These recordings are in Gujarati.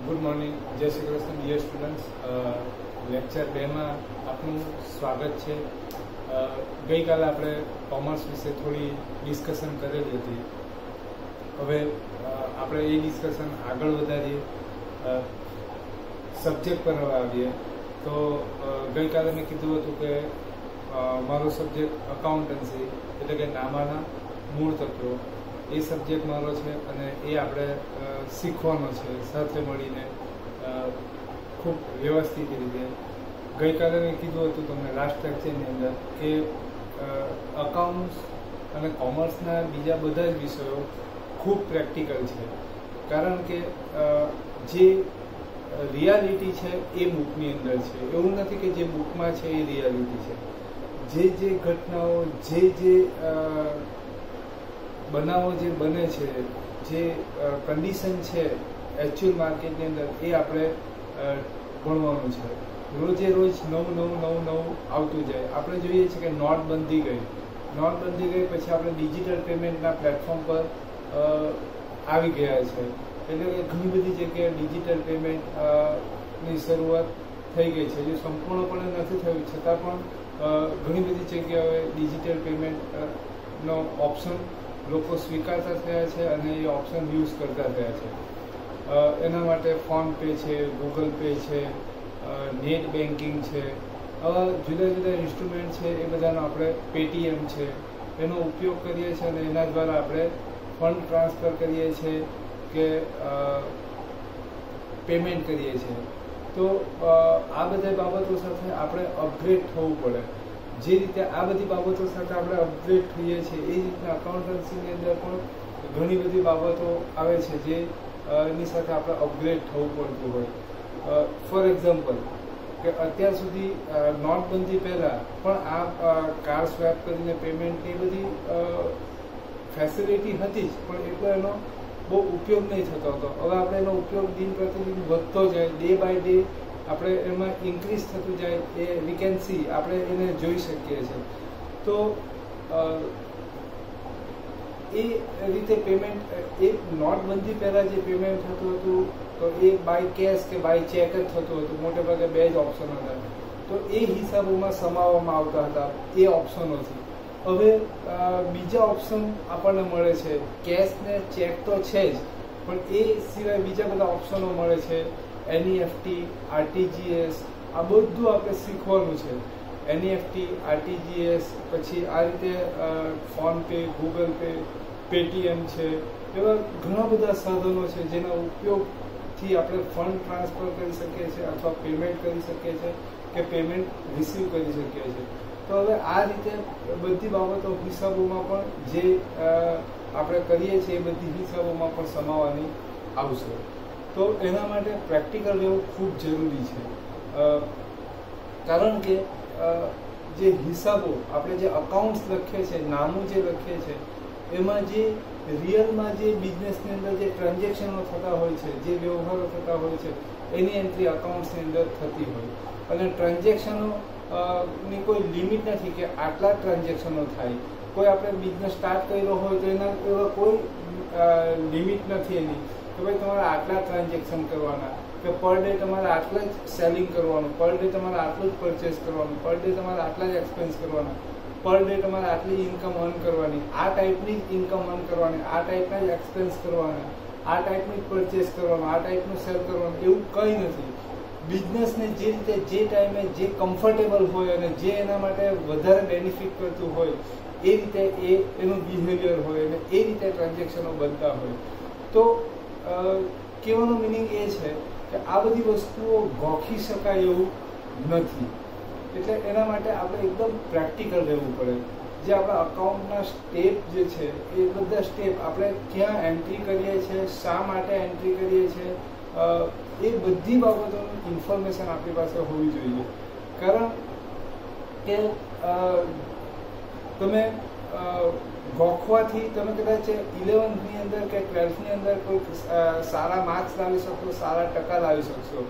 ગુડ મોર્નિંગ, જય Shri Krishna dear students. Lecture 2 માં આપનું સ્વાગત છે. ગઈકાલે આપણે કોમર્સ વિશે થોડી ડિસ્કશન કરેલી હતી. હવે આપણે એ ડિસ્કશન આગળ વધારીએ, સબ્જેક્ટ પર આવીએ. તો ગઈકાલે મેં કીધું હતું કે મારો સબ્જેક્ટ અકાઉન્ટન્સી એટલે કે નામાના મૂળ તત્વો એ સબ્જેક્ટ મારો છે અને એ આપણે શીખવાનો છે સાથે મળીને ખૂબ વ્યવસ્થિત રીતે. ગઈકાલે મેં કીધું હતું તમને લાસ્ટ લેક્ચરની અંદર કે અકાઉન્ટ્સ અને કોમર્સના બીજા બધા જ વિષયો ખૂબ પ્રેક્ટિકલ છે, કારણ કે જે રિયાલિટી છે એ બુકની અંદર છે. એવું નથી કે જે બુકમાં છે એ રિયાલિટી છે. જે ઘટનાઓ જે બનાવો જે બને છે, જે કન્ડિશન છે એકચ્યુઅલ માર્કેટની અંદર, એ આપણે ભણવાનું છે. રોજે રોજ નવું આવતું જાય. આપણે જોઈએ છીએ કે નોટબંધી ગઈ પછી આપણે ડિજિટલ પેમેન્ટના પ્લેટફોર્મ પર આવી ગયા છે. એટલે કે ઘણી બધી જગ્યાએ ડિજિટલ પેમેન્ટની શરૂઆત થઈ ગઈ છે. જે સંપૂર્ણપણે નથી થયું છતાં પણ ઘણી બધી જગ્યાએ ડિજિટલ પેમેન્ટનો ઓપ્શન લોકો સ્વીકારતા થયા છે અને એ ઓપ્શન યુઝ કરતા થયા છે. એના માટે ફોન પે છે, ગૂગલ પે છે, નેટ બેન્કિંગ છે, આવા જુદા જુદા ઇન્સ્ટ્રુમેન્ટ છે. એ બધાનો આપણે પેટીએમ છે એનો ઉપયોગ કરીએ છીએ અને એના દ્વારા આપણે ફંડ ટ્રાન્સફર કરીએ છીએ કે પેમેન્ટ કરીએ છીએ. તો આ બધી બાબતો સાથે આપણે અપગ્રેડ થવું પડે. જે રીતે આ બધી બાબતો સાથે આપણે અપગ્રેડ થઈએ છીએ એ રીતના અકાઉન્ટન્સીની અંદર પણ ઘણી બધી બાબતો આવે છે જે એની સાથે આપણે અપગ્રેડ થવું પડતું હોય. ફોર એક્ઝામ્પલ કે અત્યાર સુધી નોટબંધી પહેલાં પણ આ કાર સ્વેપ કરીને પેમેન્ટની બધી ફેસિલિટી હતી જ, પણ એટલો એનો બહુ ઉપયોગ નહીં થતો હતો. હવે આપણે એનો ઉપયોગ દિન પ્રતિદિન વધતો જાય, ડે બાય ડે આપણે એમાં ઇન્ક્રીઝ થતું જાય. એ વી કેન સી, આપણે એને જોઈ શકીએ છીએ. તો એ રીતે પેમેન્ટ, એ નોટબંધી પહેલાં જે પેમેન્ટ થતું હતું તો એ બાય કેશ કે બાય ચેક જ થતું હતું. મોટે ભાગે બે જ ઓપ્શન હતા. તો એ હિસાબોમાં સમાવવામાં આવતા હતા એ ઓપ્શનોથી. હવે બીજા ઓપ્શન આપણને મળે છે. કેશ ને ચેક તો છે જ, પણ એ સિવાય બીજા બધા ઓપ્શનો મળે છે. એનઈએફટી, આરટીજીએસ, આ બધું આપણે શીખવાનું છે. એનઈએફટી, આરટીજીએસ, પછી આ રીતે ફોનપે, ગૂગલ પે, પેટીએમ છે, એવા ઘણા બધા સાધનો છે જેના ઉપયોગથી આપણે ફંડ ટ્રાન્સફર કરી શકીએ છીએ અથવા પેમેન્ટ કરી શકીએ છીએ કે પેમેન્ટ રિસીવ કરી શકીએ છીએ. તો હવે આ રીતે બધી બાબતો હિસાબોમાં પણ જે આપણે કરીએ છીએ એ બધી હિસાબોમાં પણ સમાવવાની આવશે. તો એના માટે પ્રેક્ટિકલ રહેવું ખૂબ જરૂરી છે, કારણ કે જે હિસાબો આપણે જે અકાઉન્ટ્સ લખીએ છીએ, નામું જે લખીએ છીએ, એમાં જે રિયલમાં જે બિઝનેસની અંદર જે ટ્રાન્ઝેક્શનો થતા હોય છે, જે વ્યવહારો થતા હોય છે, એની એન્ટ્રી અકાઉન્ટ્સની અંદર થતી હોય. અને ટ્રાન્ઝેક્શનો ની કોઈ લિમિટ નથી કે આટલા ટ્રાન્ઝેક્શનો થાય. કોઈ આપણે બિઝનેસ સ્ટાર્ટ કર્યો હોય તો એના કોઈ લિમિટ નથી એની કે ભાઈ તમારે આટલા ટ્રાન્ઝેક્શન કરવાના, કે પર ડે તમારે આટલા જ સેલિંગ કરવાનું, પર ડે તમારે આટલું જ પરચેસ કરવાનું, પર ડે તમારે આટલા જ એક્સપેન્સ કરવાના, પર ડે તમારે આટલી ઇન્કમ અર્ન કરવાની, આ ટાઈપની જ ઇન્કમ અર્ન કરવાની, આ ટાઈપના જ એક્સપેન્સ કરવાના, આ ટાઈપનું જ પરચેસ કરવાનું, આ ટાઈપનું સેલ કરવાનું, એવું કંઈ નથી. બિઝનેસને જે રીતે જે ટાઈમે જે કમ્ફર્ટેબલ હોય અને જે એના માટે વધારે બેનિફિટ કરતું હોય એ રીતે એનું બિહેવિયર હોય અને એ રીતે ટ્રાન્ઝેક્શનો બનતા હોય. તો કહેવાનો મિનિંગ એ છે કે આ બધી વસ્તુઓ ગોખી શકાય એવું નથી. એટલે એના માટે આપણે એકદમ પ્રેક્ટિકલ રહેવું પડે. જે આપણા અકાઉન્ટના સ્ટેપ જે છે એ બધા સ્ટેપ આપણે ક્યાં એન્ટ્રી કરીએ છીએ, શા માટે એન્ટ્રી કરીએ છીએ, એ બધી બાબતોની ઇન્ફોર્મેશન આપણી પાસે હોવી જોઈએ. કારણ કે તમે ગોખવાથી તમે કદાચ 11th ની અંદર કે 12th ની અંદર કોઈ સારા માર્ક્સ લાવી શકશો, સારા ટકા લાવી શકશો,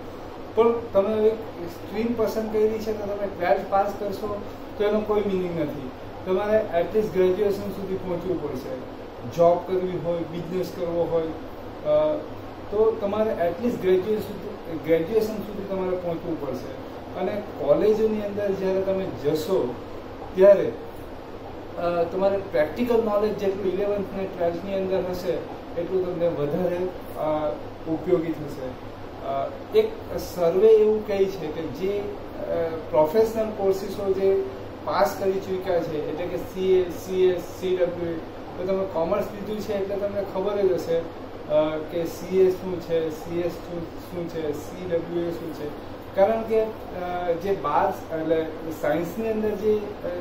પણ તમે એક સ્ટ્રીમ પસંદ કરી છે તો તમે 12th પાસ કરશો તો એનો કોઈ મિનિંગ નથી. તમારે એટલીસ્ટ ગ્રેજ્યુએશન સુધી પહોંચવું પડશે. જોબ કરવી હોય, બિઝનેસ કરવો હોય, તો તમારે એટલીસ્ટ ગ્રેજ્યુએશન સુધી તમારે પહોંચવું પડશે. અને કોલેજોની અંદર જ્યારે તમે જશો ત્યારે તમારે પ્રેક્ટિકલ નોલેજ જેટલું 11th અને 12th ની અંદર હશે એટલું તમને વધારે ઉપયોગી થશે. એક સર્વે એવું કહે છે કે જે પ્રોફેશનલ કોર્સિસો જે પાસ કરી ચૂક્યા છે, એટલે કે CA, CS, CWA, તો તમે કોમર્સ લીધું છે એટલે તમને ખબર જ હશે કે CA શું છે, CS શું છે, CWA શું છે. કારણ કે જે 12 એટલે સાયન્સની અંદર જે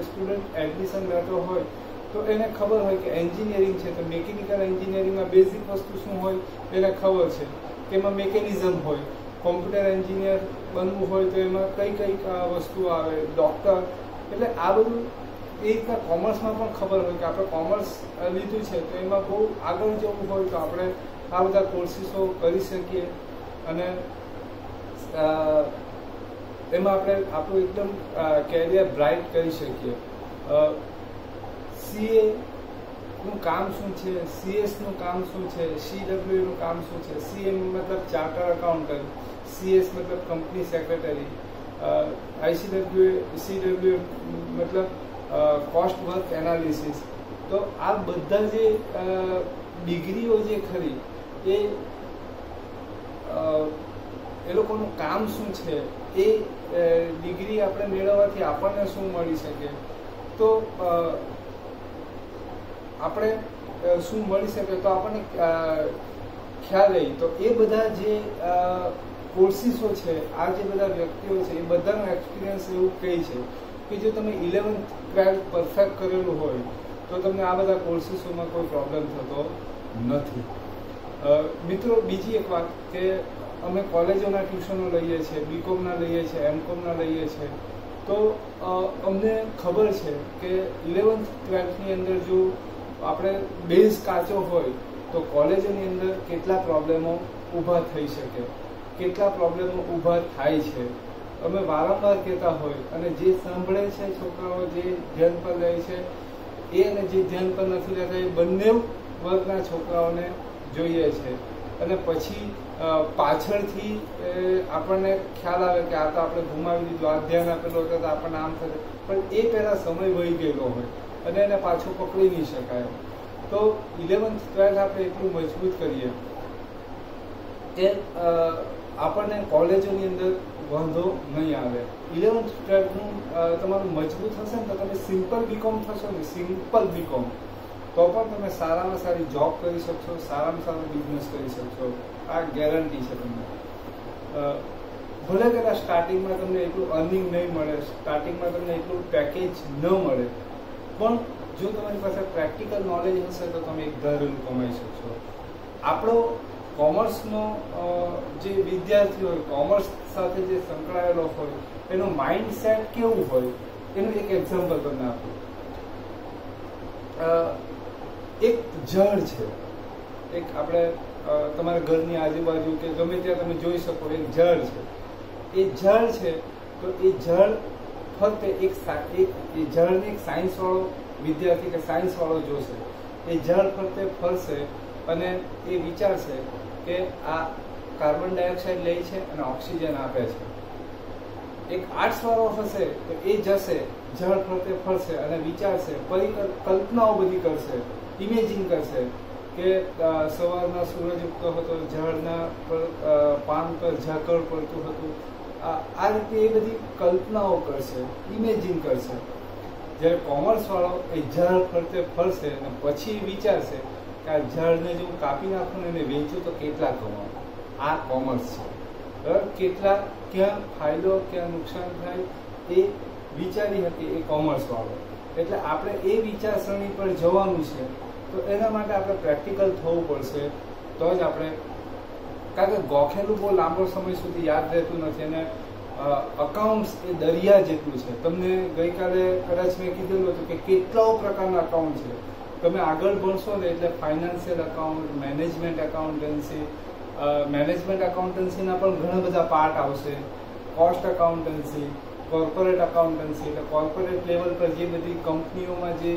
સ્ટુડન્ટ એડમિશન લેતો હોય તો એને ખબર હોય કે એન્જિનિયરિંગ છે તો મિકેનિકલ એન્જિનિયરિંગમાં બેઝિક વસ્તુ શું હોય એને ખબર છે કે એમાં મિકેનિઝમ હોય. કોમ્પ્યુટર એન્જિનિયર બનવું હોય તો એમાં કઈ વસ્તુ આવે, ડૉક્ટર. એટલે આ બધું એ રીતના કોમર્સમાં પણ ખબર હોય કે આપણે કોમર્સ લીધું છે તો એમાં બહુ આગળ જવું હોય તો આપણે આ બધા કોર્સિસો કરી શકીએ અને એમાં આપણે આપણું એકદમ કેરિયર બ્રાઇટ કરી શકીએ. CA નું કામ શું છે, CS નું કામ શું છે, CWA નું કામ શું છે. CA મતલબ ચાર્ટર અકાઉન્ટન્ટ, CS મતલબ કંપની સેક્રેટરી, CWA મતલબ કોસ્ટ વર્ક એનાલિસિસ. તો આ બધા જે ડિગ્રીઓ જે ખરી એ લોકોનું કામ શું છે, એ ડિગ્રી આપણે મેળવવાથી આપણને શું મળી શકે, તો આપણે શું મળી શકે તો આપણને ખ્યાલ આવી. તો એ બધા જે કોર્સિસો છે, આ જે બધા વ્યક્તિઓ છે એ બધાનો એક્સપિરિયન્સ એવું કહે છે કે જો તમે 11th 12th પરફેક્ટ કરેલું હોય તો તમને આ બધા કોર્સિસોમાં કોઈ પ્રોબ્લેમ થતો નથી. મિત્રો, બીજી એક વાત કે અમે કોલેજોના ટ્યુશનો લઈએ છીએ, BComના લઈએ છીએ, MComના લઈએ છીએ, તો અમને ખબર છે કે 11th 12th ની અંદર જો આપણે બેઝ કાચો હોય તો કોલેજોની અંદર કેટલા પ્રોબ્લેમો ઊભા થઈ શકે, કેટલા પ્રોબ્લેમો ઊભા થાય છે. અમે વારંવાર કહેતા હોય અને જે સાંભળે છે છોકરાઓ, જે ધ્યાન પર લે છે એ અને જે ધ્યાન પર નથી લેતા એ બંને વર્ગના છોકરાઓને જોઈએ છે. અને પછી પાછળથી આપણને ખ્યાલ આવે કે આ તો આપણે ગુમાવી દીધું, આ ધ્યાન આપેલું હતું તો આપણને આમ થશે, પણ એ પહેલાં સમય વહી ગયેલો હોય અને એને પાછું પકડી નહીં શકાય. તો 11th 12th આપણે એટલું મજબૂત કરીએ કે આપણને કોલેજોની અંદર વાંધો નહીં આવે. 11th 12th નું તમારું મજબૂત હશે ને તો તમે સિમ્પલ BCom થશો ને, સિમ્પલ BCom, તો પણ તમે સારામાં સારી જોબ કરી શકશો, સારામાં સારો બિઝનેસ કરી શકશો. આ ગેરંટી છે તમને. ભલે કદાચ સ્ટાર્ટિંગમાં તમને એટલું અર્નિંગ નહીં મળે, સ્ટાર્ટિંગમાં તમને એટલું પેકેજ ન મળે, પણ જો તમારી પાસે પ્રેક્ટિકલ નોલેજ હશે તો તમે એક ધારેલું કમાઈ શકશો. આપણો કોમર્સનો જે વિદ્યાર્થી હોય, કોમર્સ સાથે જે સંકળાયેલો હોય, એનું માઇન્ડસેટ કેવું હોય એનું એક એક્ઝામ્પલ તમને આપું. એક ઝાડ છે, એક આપણે તમારા ઘરની આજુબાજુ કે ગમે ત્યાં તમે જોઈ શકો એક ઝાડ છે. એ ઝાડ છે તો એ ઝાડ ફક્ત એક ઝાડને એક સાયન્સવાળો વિદ્યાર્થી કે સાયન્સવાળો જોશે. એ ઝાડ ફક્ત ફરશે અને એ વિચારશે કે આ કાર્બન ડાયોક્સાઇડ લે છે અને ઓક્સિજન આપે છે. એક આર્ટ્સવાળો હશે તો એ જશે, ઝાડ ફરતે ફરશે અને વિચારશે, કલ્પનાઓ બધી કરશે, ઇમેજિન કરશે કે સવારના સૂરજ ઉગતો હતો, ઝાડના પાન પર ઝાકળ પડતું હતું. આ રીતે એ બધી કલ્પનાઓ કરશે, ઇમેજિન કરશે. જ્યારે કોમર્સવાળો એ ઝાડ ફરતે ફરશે અને પછી વિચારશે કે આ ઝાડને જો કાપી નાખું ને એને વેચું તો કેટલા કમાવું. આ કોમર્સ છે. બરાબર? કેટલા, ક્યાં ફાયદો, ક્યાં નુકસાન થાય એ વિચારી હતી એ કોમર્સવાળો. એટલે આપણે એ વિચારસરણી પર જવાનું છે. તો એના માટે આપણે પ્રેક્ટિકલ થવું પડશે તો જ આપણે, કારણ કે ગોખેલું બહુ લાંબો સમય સુધી યાદ રહેતું નથી અને અકાઉન્ટ્સ એ દરિયા જેટલું છે. તમને ગઈકાલે કદાચ મેં કીધેલું હતું કે કેટલાઓ પ્રકારના અકાઉન્ટ છે. તમે આગળ ભણશો ને એટલે ફાઇનાન્શિયલ અકાઉન્ટ, મેનેજમેન્ટ અકાઉન્ટન્સીના પણ ઘણા બધા પાર્ટ આવશે. કોસ્ટ અકાઉન્ટન્સી, કોર્પોરેટ અકાઉન્ટન્સી, એટલે કોર્પોરેટ લેવલ પર જે બધી કંપનીઓમાં જે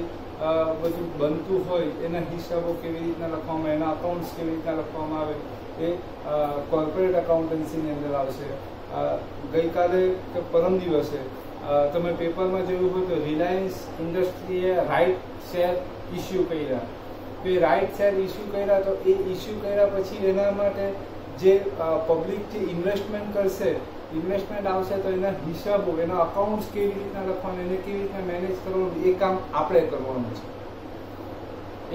બધું બનતું હોય એના હિસાબો કેવી રીતના લખવામાં, એના અકાઉન્ટ્સ કેવી રીતના લખવામાં આવે એ કોર્પોરેટ અકાઉન્ટન્સીની અંદર આવશે. ગઈકાલે કે પરમ દિવસે તમે પેપરમાં જોયું હોય તો રિલાયન્સ ઇન્ડસ્ટ્રીએ રાઇટ શેર ઇસ્યુ કર્યા. તો એ રાઇટ શેર ઇસ્યુ કર્યા તો એ ઇસ્યુ કર્યા પછી એના માટે જે પબ્લિક જે ઇન્વેસ્ટમેન્ટ કરશે, ઇન્વેસ્ટમેન્ટ આવશે તો એના હિસાબો, એના અકાઉન્ટ્સ કેવી રીતના લખવાનું, એને કેવી રીતના મેનેજ કરવાનું, એ કામ આપણે કરવાનું છે.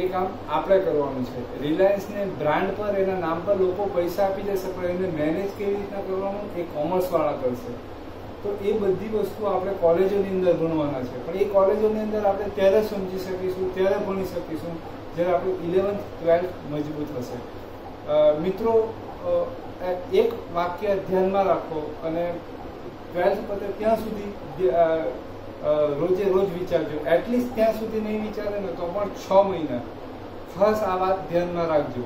એ કામ આપણે કરવાનું છે. રિલાયન્સને બ્રાન્ડ પર, એના નામ પર લોકો પૈસા આપી દેશે, પણ એને મેનેજ કેવી રીતના કરવાનું એ કોમર્સવાળા કરશે. તો એ બધી વસ્તુ આપણે કોલેજોની અંદર ભણવાના છે. પણ એ કોલેજોની અંદર આપણે ત્યારે સમજી શકીશું, ત્યારે ભણી શકીશું જ્યારે આપણું 11th 12th મજબૂત હશે. મિત્રો, એક વાક્ય ધ્યાનમાં રાખો અને 12th પતે ત્યાં સુધી રોજે રોજ વિચારજો. એટલીસ્ટ ત્યાં સુધી નહીં વિચારે ને તો પણ 6 મહિના ખાસ આ વાત ધ્યાનમાં રાખજો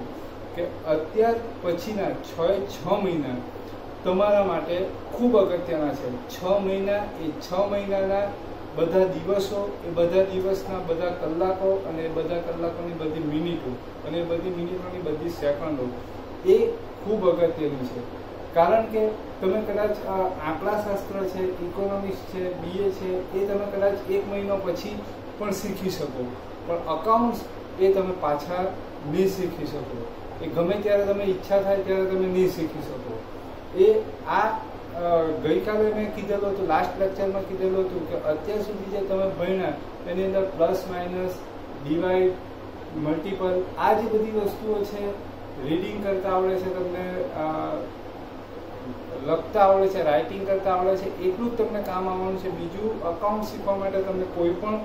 કે અત્યાર પછીના 6 મહિના તમારા માટે ખૂબ અગત્યના છે. 6 મહિના એ 6 મહિનાના બધા દિવસો, એ બધા દિવસના બધા કલાકો અને એ બધા કલાકોની બધી મિનિટો અને એ બધી મિનિટોની બધી સેકન્ડો એ ખૂબ અગત્યનું છે. કારણ કે તમે કદાચ આંકડાશાસ્ત્ર છે, ઇકોનોમિક્સ છે, BA છે, એ તમે કદાચ 1 મહિનો પછી પણ શીખી શકો, પણ અકાઉન્ટ્સ એ તમે પાછા નહીં શીખી શકો. એ ગમે ત્યારે તમે ઈચ્છા થાય ત્યારે તમે નહીં શીખી શકો. એ ગઈકાલે મેં કીધેલું હતું, લાસ્ટ લેક્ચરમાં કીધેલું હતું કે અત્યાર સુધી જે તમે ભણ્યા એની અંદર પ્લસ માઇનસ, ડિવાઈડ, મલ્ટીપલ, આ જે બધી વસ્તુઓ છે, રીડિંગ કરતા આવડે છે, તમને લખતા આવડે છે, રાઇટિંગ કરતા આવડે છે, એટલું જ તમને કામ આવવાનું છે. બીજું અકાઉન્ટ શીખવા માટે તમને કોઈ પણ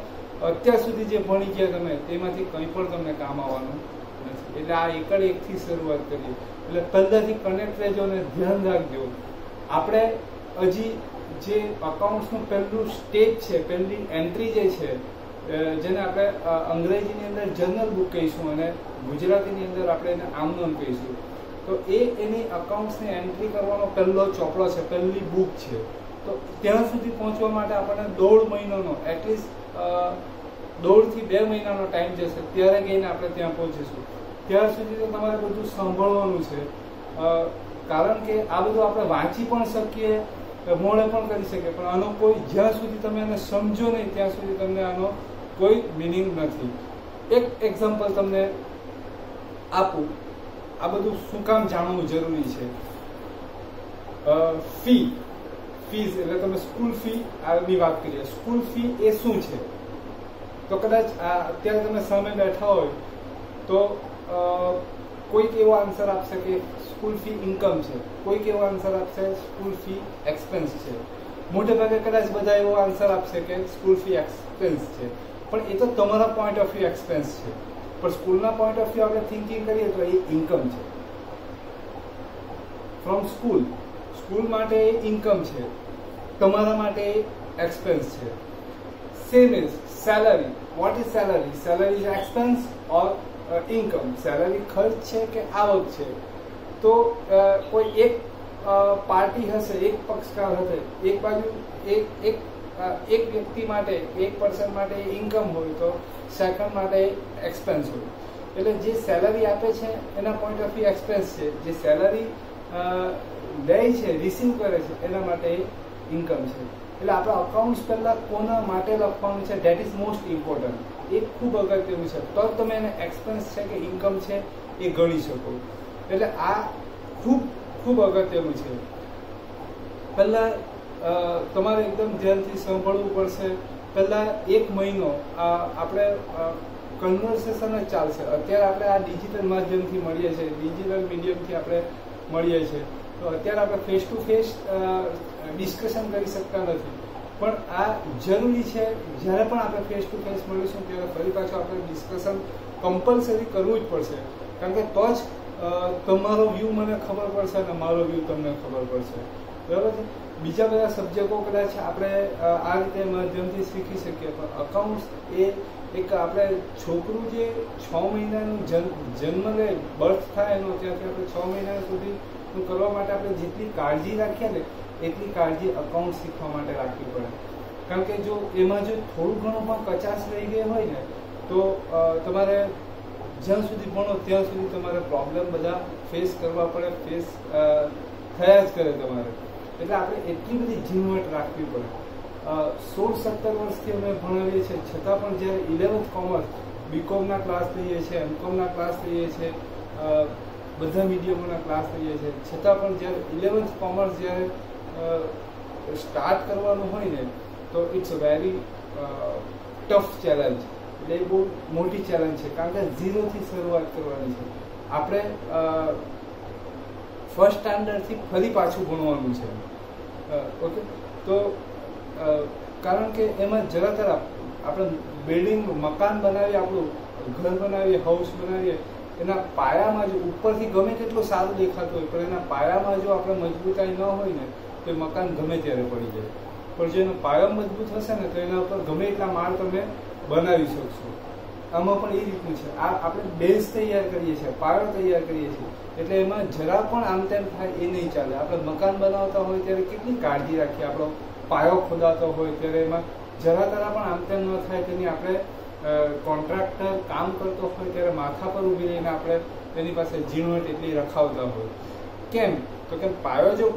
અત્યાર સુધી જે ભણી ગયા તમે તેમાંથી કંઈ પણ તમને કામ આવવાનું નથી. એટલે આ એકથી શરૂઆત કરીએ. એટલે પહેલાથી કનેક્ટ રહેજો અને ધ્યાન રાખજો. આપણે હજી જે અકાઉન્ટ્સનું પહેલું સ્ટેજ છે, પહેલી એન્ટ્રી જે છે, જેને આપણે અંગ્રેજીની અંદર જર્નલ બુક કહીશું અને ગુજરાતીની અંદર આપણે એને આમનોમ કહીશું, તો એની અકાઉન્ટ્સની એન્ટ્રી કરવાનો પહેલો ચોપડો છે, પહેલી બુક છે. તો ત્યાં સુધી પહોંચવા માટે આપણને 1.5 મહિનાનો, એટલીસ્ટ 1.5 થી 2 મહિનાનો ટાઈમ જશે. ત્યારે ગઈને આપણે ત્યાં પહોંચીશું. ત્યાર સુધી તો તમારે બધું સાંભળવાનું છે. કારણ કે આ બધું આપણે વાંચી પણ શકીએ, મોડે પણ કરી શકીએ, પણ આનો કોઈ, જ્યાં સુધી તમે એને સમજો નહીં ત્યાં સુધી તમને આનો કોઈ મિનિંગ નથી. એક એક્ઝામ્પલ તમને આપું, આ બધું શું કામ જાણવું જરૂરી છે. ફીઝ એટલે તમે સ્કૂલ ફી ની વાત કરીએ. સ્કૂલ ફી એ શું છે? તો કદાચ અત્યારે તમે સામે બેઠા હોય તો કોઈક એવો આન્સર આપશે કે સ્કૂલ ફી ઇન્કમ છે, કોઈક એવો આન્સર આપશે સ્કૂલ ફી એક્સપેન્સ છે, મોટે ભાગે કદાચ બધા એવો આન્સર આપશે કે સ્કૂલ ફી એક્સપેન્સ છે. પણ એ તો તમારા પોઈન્ટ ઓફ વ્યૂ એક્સપેન્સ છે, પણ સ્કૂલના પોઈન્ટ ઓફ વ્યૂ આપણે થિંકિંગ કરીએ તો એ ઇન્કમ છે. ફ્રોમ સ્કૂલ માટે એ ઇન્કમ છે, તમારા માટે એ એક્સપેન્સ છે. Same is salary. What is salary? Salary is expense or income. Salary ખર્ચ છે કે આવક છે? તો કોઈ એક પાર્ટી હશે, એક પક્ષકાર હશે, એક બાજુ એક વ્યક્તિ માટે, એક પર્સન માટે ઇન્કમ હોય તો સેકન્ડ માટે એક્સપેન્સ હોય. એટલે જે સેલરી આપે છે એના પોઈન્ટ ઓફ વ્યૂ એક્સપેન્સ છે, જે સેલરી લે છે, રિસીવ કરે છે, એના માટે ઇન્કમ છે. એટલે આપણે અકાઉન્ટ્સ પહેલા કોના માટે લખવાનું છે, ધેટ ઇઝ મોસ્ટ ઇમ્પોર્ટન્ટ. એ ખૂબ અગત્યનું છે. તો તમે એને એક્સપેન્સ છે કે ઇન્કમ છે એ ગણી શકો. એટલે આ ખૂબ ખૂબ અગત્યનું છે. પહેલા તમારે એકદમ ધ્યાનથી સાંભળવું પડશે. પહેલા 1 મહિનો આપણે કન્વર્સેશન જ ચાલશે. અત્યારે આપણે આ ડિજિટલ માધ્યમથી મળીએ છીએ, ડિજિટલ મીડિયમથી આપણે મળીએ છીએ, તો અત્યારે આપણે ફેસ ટુ ફેસ ડિસ્કશન કરી શકતા નથી. પણ આ જરૂરી છે, જ્યારે પણ આપણે ફેસ ટુ ફેસ મળીશું ત્યારે ફરી પાછું આપણે ડિસ્કશન કમ્પલસરી કરવું જ પડશે. કારણ કે તો જ તમારો વ્યૂ મને ખબર પડશે અને મારો વ્યૂ તમને ખબર પડશે. બરાબર છે? બીજા બધા સબ્જેક્ટો કદાચ આપણે આ રીતે માધ્યમથી શીખી શકીએ, પણ અકાઉન્ટ્સ એ એક આપણે છોકરું જે 6 મહિનાનું જન્મ લે, બર્થ થાય એનો, ત્યાંથી આપણે 6 મહિના સુધીનું કરવા માટે આપણે જેટલી કાળજી રાખીએ ને એટલી કાળજી અકાઉન્ટ શીખવા માટે રાખવી પડે. કારણ કે જો એમાં જો થોડું ઘણું પણ કચાશ રહી ગઈ હોય ને તો તમારે જ્યાં સુધી ભણો ત્યાં સુધી તમારે પ્રોબ્લેમ બધા ફેસ કરવા પડે, ફેસ થયા જ કરે તમારે. એટલે આપણે એટલી બધી ઝીણવટ રાખવી પડે. 16-17 વર્ષથી અમે ભણાવીએ છીએ, છતાં પણ જ્યારે 11th કોમર્સ, બીકોમના ક્લાસ લઈએ છીએ, એમકોમના ક્લાસ લઈએ છીએ, બધા મીડિયમોના ક્લાસ લઈએ છીએ, છતાં પણ જ્યારે 11th કોમર્સ જ્યારે સ્ટાર્ટ કરવાનું હોય ને, તો it's a very tough challenge. એટલે એ બહુ મોટી ચેલેન્જ છે, કારણ કે ઝીરોથી શરૂઆત કરવાની છે. આપણે ફર્સ્ટ સ્ટાન્ડર્ડથી ફરી પાછું ભણવાનું છે. ઓકે, તો કારણ કે એમાં જરા આપણે બિલ્ડિંગ, મકાન બનાવીએ, આપણું ઘર બનાવીએ, હાઉસ બનાવીએ, એના પાયામાં જો ઉપરથી ગમે તેટલું સારું દેખાતું હોય, પણ એના પાયામાં જો આપણે મજબૂતાઈ ન હોય ને, તો એ મકાન ગમે ત્યારે પડી જાય. પણ જો એનો પાયો મજબૂત હશે ને, તો એના ઉપર ગમે એટલા માળ તમે બનાવી શકશો. આમાં પણ એ રીતનું છે. આ આપણે બેઝ તૈયાર કરીએ છીએ, પાયો તૈયાર કરીએ છીએ, એટલે એમાં જરા પણ આમ તેમ થાય એ નહીં ચાલે. આપણે મકાન બનાવતા હોય ત્યારે કેટલી કાળજી રાખીએ, આપણો પાયો ખોદાતો હોય ત્યારે એમાં જરા તરા પણ આમ તેમ ન થાય તેની આપણે કોન્ટ્રાક્ટર કામ કરતો હોય ત્યારે માથા પર ઊભી રહીને આપણે એની પાસે ઝીણવટ એટલી રખાવતા હોય. કેમ? તો કે પાયો જો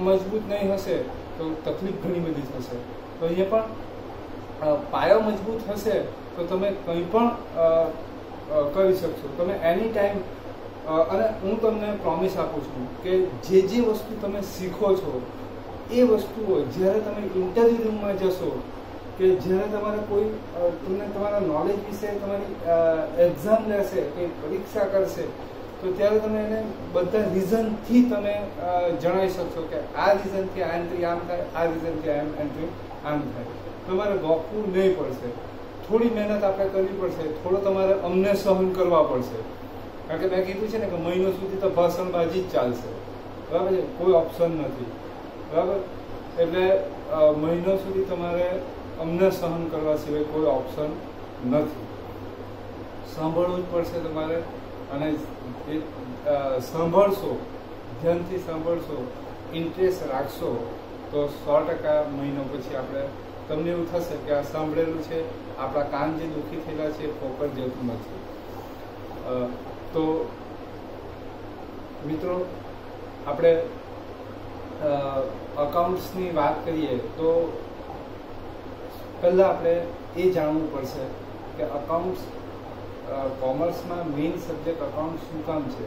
મજબૂત નહીં હશે તો તકલીફ ઘણી બધી થશે. તો અહીંયા પણ પાયો મજબૂત હશે તો તમે કંઈ પણ કરી શકશો. તમે એની ટાઈમ, અને હું તમને પ્રોમિસ આપું છું કે જે વસ્તુ તમે શીખો છો એ વસ્તુઓ જ્યારે તમે ઇન્ટરવ્યુ રૂમમાં જશો, કે જ્યારે તમારે કોઈ તમને તમારા નોલેજ વિશે તમારી એક્ઝામ લેશે, કે પરીક્ષા કરશે, તો ત્યારે તમે એને બધા રીઝનથી તમે જણાવી શકશો કે આ રીઝનથી આ એન્ટ્રી આમ થાય, આ રીઝનથી આ એન્ટ્રી આમ થાય. તમારે ગોખવું નહીં પડશે. થોડી મહેનત આપણે કરવી પડશે, થોડો તમારે અમને સહન કરવા પડશે. કારણ કે મેં કીધું છે ને કે મહિનો સુધી તો ભાષણબાજી જ ચાલશે, બરાબર છે, કોઈ ઓપ્શન નથી, બરાબર. એટલે મહિનો સુધી તમારે અમને સહન કરવા સિવાય કોઈ ઓપ્શન નથી. સાંભળવું જ પડશે તમારે, અને એ સાંભળશો, ધ્યાનથી સાંભળશો, ઇન્ટરેસ્ટ રાખશો, તો 100% મહિનો પછી આપણે તમને એવું થશે કે આ સાંભળેલું છે, આપણા કાન જે દુઃખી થયેલા છે ફોકસ જતું નથી. તો મિત્રો, આપણે અકાઉન્ટ્સની વાત કરીએ તો પહેલાં આપણે એ જાણવું પડશે કે અકાઉન્ટ્સ, કોમર્સમાં મેઇન સબ્જેક્ટ અકાઉન્ટ શું કામ છે,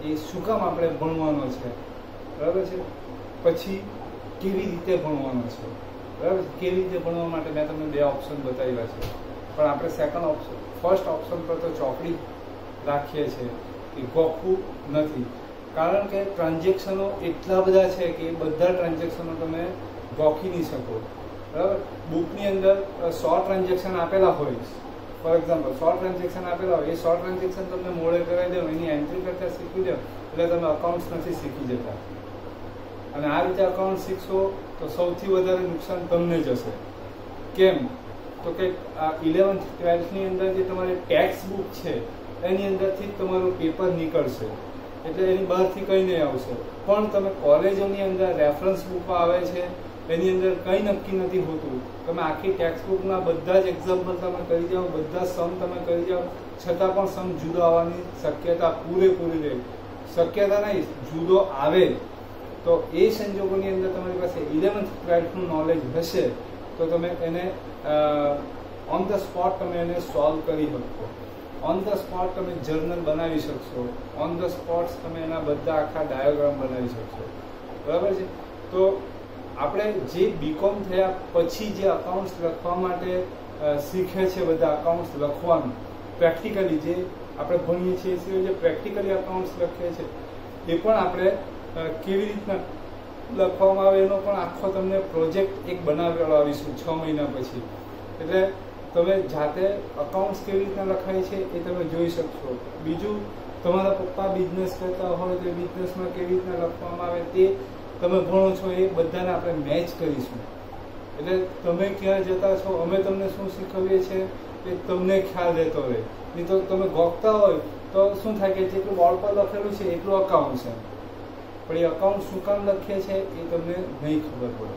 એ શું કામ આપણે ભણવાનો છે, બરાબર છે. પછી કેવી રીતે ભણવાનો છે, બરાબર. કેવી રીતે ભણવા માટે મેં તમને 2 ઓપ્શન બતાવ્યા છે, પણ આપણે ફર્સ્ટ ઓપ્શન પર તો ચોકડી રાખીએ છીએ કે ગોખવું નથી. કારણ કે ટ્રાન્ઝેક્શનો એટલા બધા છે કે એ બધા ટ્રાન્ઝેક્શનો તમે ગોખી નહીં શકો, બરાબર. બુકની અંદર 100 ટ્રાન્ઝેક્શન આપેલા હોય, ફોર એક્ઝામ્પલ 100 ટ્રાન્ઝેક્શન આપેલા હોય, એ 100 ટ્રાન્ઝેક્શન તમને મોડે કરાવી દો, એની એન્ટ્રી કરતા શીખવી દો, એટલે તમે અકાઉન્ટ્સ નથી શીખી જતા. અને આ રીતે અકાઉન્ટ શીખશો તો સૌથી વધારે નુકસાન તમને જશે. કેમ? તો કે 11th 12thની અંદર જે તમારી ટેક્સ બુક છે એની અંદરથી જ તમારું પેપર નીકળશે, એટલે એની બહારથી કંઈ નહીં આવશે. પણ તમે કોલેજોની અંદર રેફરન્સ બુકો આવે છે, એની અંદર કંઈ નક્કી નથી હોતું. તમે આખી ટેક્સ્ટ બુકના બધા જ એક્ઝામ્પલ તમે કરી જાઓ, બધા સમ તમે કરી જાઓ, છતાં પણ સમ જુદો આવવાની શક્યતા પૂરેપૂરી રહે. શક્યતા નહીં, જુદો આવે. તો એ સંજોગોની અંદર તમારી પાસે 11th 12thનું નોલેજ હશે તો તમે એને ઓન ધ સ્પોટ તમે એને સોલ્વ કરી શકશો. ઓન ધ સ્પોટ તમે જર્નલ બનાવી શકશો, ઓન ધ સ્પોટ તમે એના બધા આખા ડાયોગ્રામ બનાવી શકશો, બરાબર છે. તો આપણે જે બીકોમ થયા પછી જે અકાઉન્ટ્સ લખવા માટે શીખે છે, બધા અકાઉન્ટ્સ લખવાનું પ્રેક્ટિકલી જે આપણે ભણીએ છીએ, જે પ્રેક્ટિકલી અકાઉન્ટ્સ લખીએ છીએ, એ પણ આપણે કેવી રીતના લખવામાં આવે એનો પણ આખો તમને પ્રોજેક્ટ એક બનાવીશું 6 મહિના પછી. એટલે તમે જાતે અકાઉન્ટ્સ કેવી રીતના લખાય છે એ તમે જોઈ શકશો. બીજું, તમારા પપ્પા બિઝનેસ કરતા હોય તો બિઝનેસમાં કેવી રીતના લખવામાં આવે તે તમે ભણો છો, એ બધાને આપણે મેચ કરીશું. એટલે તમે ક્યાં જતા છો, અમે તમને શું શીખવીએ છીએ એ તમને ખ્યાલ રહેતો રહે. નહીં તો તમે ગોખતા હોય તો શું થાય કે જેટલું બોર્ડ પર લખેલું છે એટલું અકાઉન્ટ છે, પણ એ અકાઉન્ટ શું કામ લખીએ છે એ તમને નહીં ખબર પડે.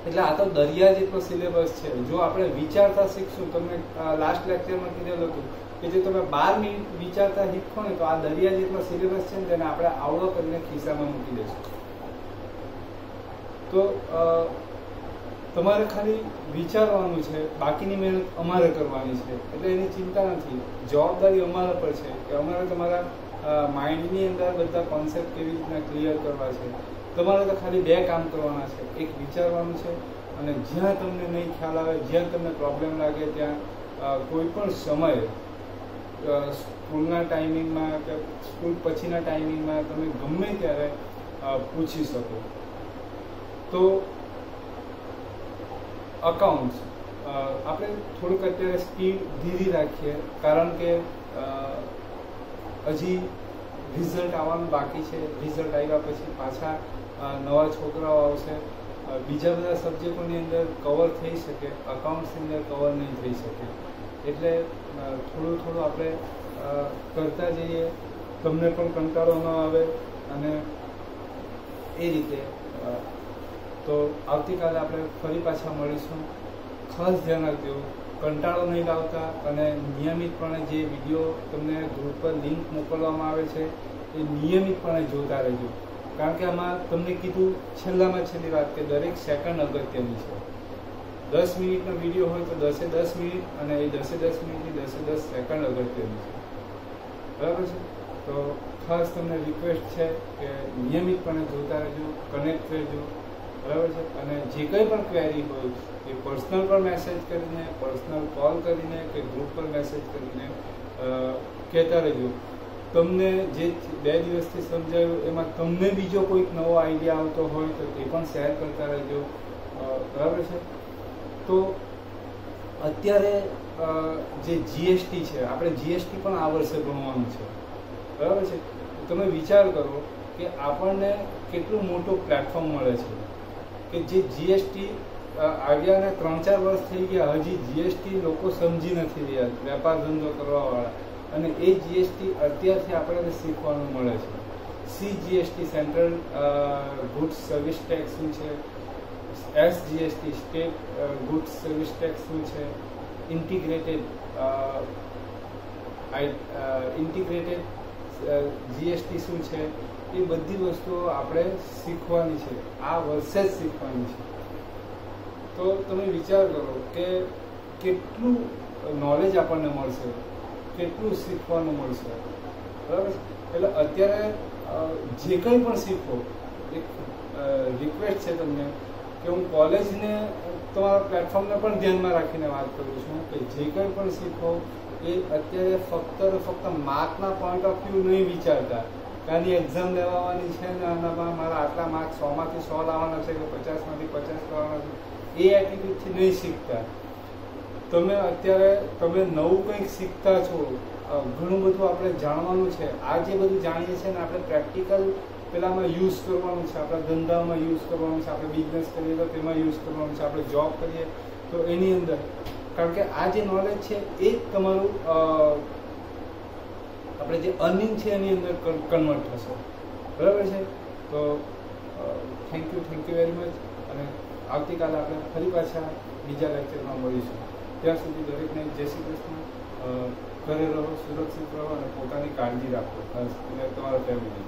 એટલે આ તો દરિયા જેટલો સિલેબસ છે. જો આપણે વિચારતા શીખશું, તમને લાસ્ટ લેક્ચરમાં કીધેલું હતું કે જો તમે 12 મિનિટ વિચારતા શીખો ને તો આ દરિયા જેટલો સિલેબસ છે ને તેને આપણે આવડો કરીને ખિસ્સામાં મૂકી દઈશું. તો તમારે ખાલી વિચારવાનું છે, બાકીની મહેનત અમારે કરવાની છે. એટલે એની ચિંતા નથી, જવાબદારી અમારા પર છે કે અમારે તમારા માઇન્ડની અંદર બધા કોન્સેપ્ટ કેવી રીતના ક્લિયર કરવા છે. તમારે તો ખાલી 2 કામ કરવાના છે, એક વિચારવાનું છે અને જ્યાં તમને નહીં ખ્યાલ આવે, જ્યાં તમને પ્રોબ્લેમ લાગે ત્યાં કોઈ પણ સમયે સ્કૂલના ટાઈમિંગમાં કે સ્કૂલ પછીના ટાઈમિંગમાં તમે ગમે ત્યારે પૂછી શકો. તો અકાઉન્ટ્સ આપણે થોડુંક અત્યારે સ્પીડ ધીરી રાખીએ, કારણ કે હજી રિઝલ્ટ આવવાનું બાકી છે. રિઝલ્ટ આવ્યા પછી પાછા નવા છોકરાઓ આવશે, બીજા બધા સબ્જેક્ટોની અંદર કવર થઈ શકે, અકાઉન્ટ્સની અંદર કવર નહીં થઈ શકે. એટલે થોડું થોડું આપણે કરતા જઈએ, તમને પણ કંટાળો ન આવે. અને એ રીતે તો આવતીકાલે આપણે ફરી પાછા મળીશું. ખાસ ધ્યાન રાખજો, કંટાળો નહીં લાવતા અને નિયમિતપણે જે વિડીયો તમને ગ્રુપ પર લિંક મોકલવામાં આવે છે એ નિયમિતપણે જોતા રહેજો. કારણ કે આમાં તમને કીધું છેલ્લામાં છેલ્લી વાત કે દરેક સેકન્ડ અગત્યની છે. 10 મિનિટનો વિડીયો હોય તો 10 મિનિટ અને એ 10 મિનિટની 10 સેકન્ડ અગત્યની છે. બરાબર છે? તો ખાસ તમને રિક્વેસ્ટ છે કે નિયમિતપણે જોતા રહેજો, કનેક્ટ રહેજો. બરાબર છે? અને જે કંઈ પણ ક્વેરી હોય એ પર્સનલ પર મેસેજ કરીને, પર્સનલ કોલ કરીને કે ગ્રુપ પર મેસેજ કરીને કહેતા રહેજો. તમને જે 2 દિવસથી સમજાયું એમાં તમને બીજો કોઈક નવો આઈડિયા આવતો હોય તો એ પણ શેર કરતા રહેજો. બરાબર છે? તો અત્યારે જે જીએસટી છે, આપણે જીએસટી પણ આ વર્ષે ભણવાનું છે. બરાબર છે? તમે વિચાર કરો કે આપણને કેટલું મોટું પ્લેટફોર્મ મળે છે કે જે જીએસટી આવ્યાને 3-4 વર્ષ થઈ ગયા, હજી જીએસટી લોકો સમજી નથી રહ્યા, વેપાર ધંધો કરવાવાળા. અને એ જીએસટી અત્યારથી આપણને શીખવાનું મળે છે. CGST central goods service tax શું છે, SGST state goods service tax શું છે, ઇન્ટિગ્રેટેડ જીએસટી શું છે, એ બધી વસ્તુઓ આપણે શીખવાની છે, આ વર્ષે જ શીખવાની છે. તો તમે વિચાર કરો કે કેટલું નોલેજ આપણને મળશે, કેટલું શીખવાનું મળશે. બરાબર? એટલે અત્યારે જે કંઈ પણ શીખો, એક રિક્વેસ્ટ છે તમને કે હું કોલેજને તમારા પ્લેટફોર્મને પણ ધ્યાનમાં રાખીને વાત કરું છું કે જે કંઈ પણ શીખો એ અત્યારે ફક્ત માર્કના પોઈન્ટ ઓફ વ્યૂ નહીં વિચારતા કે આની એક્ઝામ લેવાની છે ને આનામાં મારા આટલા માર્ક 100માંથી 100 લાવવાના છે કે 50માંથી 50 લાવવાના છે, એ એટીટ્યુડથી નહીં શીખતા. તમે અત્યારે નવું કંઈક શીખતા છો, ઘણું બધું આપણે જાણવાનું છે. આ જે બધું જાણીએ છીએ ને આપણે પ્રેક્ટિકલ પેલામાં યુઝ કરવાનું છે, આપણા ધંધામાં યુઝ કરવાનું છે, આપણે બિઝનેસ કરીએ તો તેમાં યુઝ કરવાનું છે, આપણે જોબ કરીએ તો એની અંદર. કારણ કે આ જે નોલેજ છે એ જ તમારું આપણે જે અર્નિંગ છે એની અંદર કન્વર્ટ થશે. બરાબર છે? તો થેન્ક યુ વેરી મચ. અને આવતીકાલે આપણે ફરી પાછા બીજા લેક્ચરમાં મળીશું. ત્યાં સુધી દરેકને જય શ્રી કૃષ્ણ. ઘરે રહો, સુરક્ષિત રહો અને પોતાની કાળજી રાખો, ખાસ અને તમારા ફેમિલી.